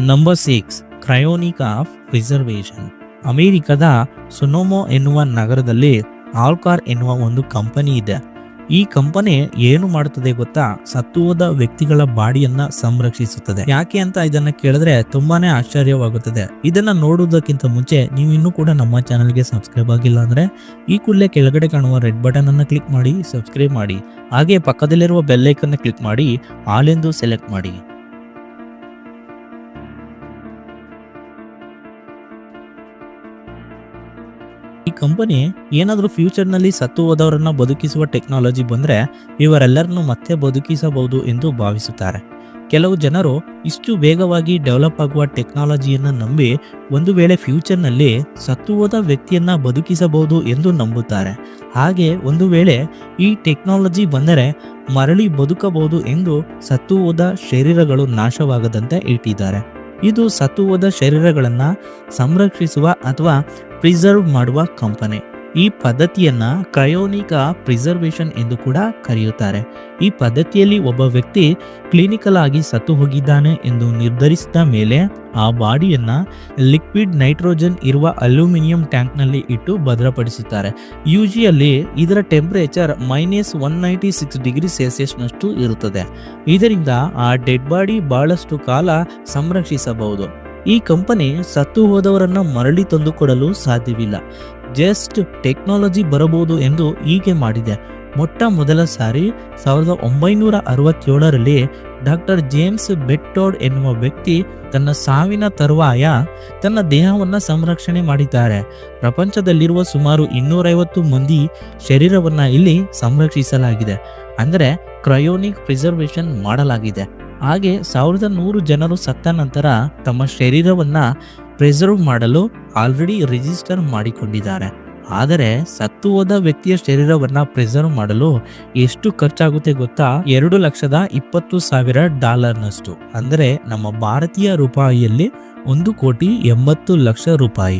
Number 6 ಕ್ರಯೋನಿಕ್ of preservation. ಅಮೆರಿಕದ ಸೊನೊಮಾ ಎನ್ನುವ ನಗರದಲ್ಲಿ ಆಲ್ಕಾರ್ ಎನ್ನುವ ಒಂದು ಕಂಪನಿ ಇದೆ. ಈ ಕಂಪನಿ ಏನು ಮಾಡುತ್ತದೆ ಗೊತ್ತಾ? ಸತ್ತು ಹೋದ ವ್ಯಕ್ತಿಗಳ ಬಾಡಿಯನ್ನ ಸಂರಕ್ಷಿಸುತ್ತದೆ. ಯಾಕೆ ಅಂತ ಇದನ್ನ ಕೇಳಿದ್ರೆ ತುಂಬಾನೇ ಆಶ್ಚರ್ಯವಾಗುತ್ತದೆ. ಇದನ್ನ ನೋಡುವುದಕ್ಕಿಂತ ಮುಂಚೆ ನೀವು ಇನ್ನೂ ಕೂಡ ನಮ್ಮ ಚಾನಲ್ಗೆ ಸಬ್ಸ್ಕ್ರೈಬ್ ಆಗಿಲ್ಲ ಅಂದ್ರೆ ಈ ಕೂಡಲೇ ಕೆಳಗಡೆ ಕಾಣುವ ರೆಡ್ ಬಟನ್ ಅನ್ನ ಕ್ಲಿಕ್ ಮಾಡಿ ಸಬ್ಸ್ಕ್ರೈಬ್ ಮಾಡಿ. ಹಾಗೆ ಪಕ್ಕದಲ್ಲಿರುವ ಬೆಲ್ ಐಕನ್ ಕ್ಲಿಕ್ ಮಾಡಿ ಆಲ್ ಎಂದು ಸೆಲೆಕ್ಟ್ ಮಾಡಿ. ಈ ಕಂಪನಿ ಏನಾದರೂ ಫ್ಯೂಚರ್ನಲ್ಲಿ ಸತ್ತು ಹೋದವರನ್ನ ಬದುಕಿಸುವ ಟೆಕ್ನಾಲಜಿ ಬಂದ್ರೆ ಇವರೆಲ್ಲರನ್ನು ಮತ್ತೆ ಬದುಕಿಸಬಹುದು ಎಂದು ಭಾವಿಸುತ್ತಾರೆ. ಕೆಲವು ಜನರು ಇಷ್ಟು ವೇಗವಾಗಿ ಡೆವಲಪ್ ಆಗುವ ಟೆಕ್ನಾಲಜಿಯನ್ನು ನಂಬಿ ಒಂದು ವೇಳೆ ಫ್ಯೂಚರ್ನಲ್ಲಿ ಸತ್ತು ಹೋದ ವ್ಯಕ್ತಿಯನ್ನ ಬದುಕಿಸಬಹುದು ಎಂದು ನಂಬುತ್ತಾರೆ. ಹಾಗೆ ಒಂದು ವೇಳೆ ಈ ಟೆಕ್ನಾಲಜಿ ಬಂದರೆ ಮರಳಿ ಬದುಕಬಹುದು ಎಂದು ಸತ್ತು ಹೋದ ಶರೀರಗಳು ನಾಶವಾಗದಂತೆ ಇಟ್ಟಿದ್ದಾರೆ. ಇದು ಸತ್ತು ಹೋದ ಶರೀರಗಳನ್ನ ಸಂರಕ್ಷಿಸುವ ಅಥವಾ ಪ್ರಿಸರ್ವ್ ಮಾಡುವ ಕಂಪನಿ. ಈ ಪದ್ಧತಿಯನ್ನ ಕ್ರಯೋನಿಕ್ ಪ್ರಿಸರ್ವೇಷನ್ ಎಂದು ಕೂಡ ಕರೆಯುತ್ತಾರೆ. ಈ ಪದ್ಧತಿಯಲ್ಲಿ ಒಬ್ಬ ವ್ಯಕ್ತಿ ಕ್ಲಿನಿಕಲ್ ಆಗಿ ಸತ್ತು ಹೋಗಿದ್ದಾನೆ ಎಂದು ನಿರ್ಧರಿಸಿದ ಮೇಲೆ ಆ ಬಾಡಿಯನ್ನ ಲಿಕ್ವಿಡ್ ನೈಟ್ರೋಜನ್ ಇರುವ ಅಲ್ಯೂಮಿನಿಯಂ ಟ್ಯಾಂಕ್ನಲ್ಲಿ ಇಟ್ಟು ಭದ್ರಪಡಿಸುತ್ತಾರೆ. ಯೂಶಿಯಲಿ ಇದರ ಟೆಂಪರೇಚರ್ -196 ಡಿಗ್ರಿ ಸೆಲ್ಸಿಯಸ್ನಷ್ಟು ಇರುತ್ತದೆ. ಇದರಿಂದ ಆ ಡೆಡ್ ಬಾಡಿ ಬಹಳಷ್ಟು ಕಾಲ ಸಂರಕ್ಷಿಸಬಹುದು. ಈ ಕಂಪನಿ ಸತ್ತು ಹೋದವರನ್ನ ಮರಳಿ ತಂದುಕೊಡಲು ಸಾಧ್ಯವಿಲ್ಲ. ಜಸ್ಟ್ ಟೆಕ್ನಾಲಜಿ ಬರಬಹುದು ಎಂದು ಹೀಗೆ ಮಾಡಿದೆ. ಮೊಟ್ಟ ಮೊದಲ ಸಾರಿ 1967ರಲ್ಲಿ ಡಾಕ್ಟರ್ ಜೇಮ್ಸ್ ಬೆಟ್ಟೋಡ್ ಎನ್ನುವ ವ್ಯಕ್ತಿ ತನ್ನ ಸಾವಿನ ತರುವಾಯ ತನ್ನ ದೇಹವನ್ನ ಸಂರಕ್ಷಣೆ ಮಾಡಿದ್ದಾರೆ. ಪ್ರಪಂಚದಲ್ಲಿರುವ ಸುಮಾರು 250 ಮಂದಿ ಶರೀರವನ್ನ ಇಲ್ಲಿ ಸಂರಕ್ಷಿಸಲಾಗಿದೆ. ಅಂದರೆ ಕ್ರಯೋನಿಕ್ ಪ್ರಿಸರ್ವೇಷನ್ ಮಾಡಲಾಗಿದೆ. ಹಾಗೆ 1100 ಜನರು ಸತ್ತ ನಂತರ ತಮ್ಮ ಶರೀರವನ್ನ ಪ್ರಿಸರ್ವ್ ಮಾಡಲು ಆಲ್ರೆಡಿ ರಿಜಿಸ್ಟರ್ ಮಾಡಿಕೊಂಡಿದ್ದಾರೆ. ಆದರೆ ಸತ್ತು ಹೋದ ವ್ಯಕ್ತಿಯ ಶರೀರವನ್ನ ಪ್ರಿಸರ್ವ್ ಮಾಡಲು ಎಷ್ಟು ಖರ್ಚಾಗುತ್ತೆ ಗೊತ್ತಾ? $2,20,000 ಅಂದರೆ ನಮ್ಮ ಭಾರತೀಯ ರೂಪಾಯಿಯಲ್ಲಿ 1,80,00,000 ರೂಪಾಯಿ.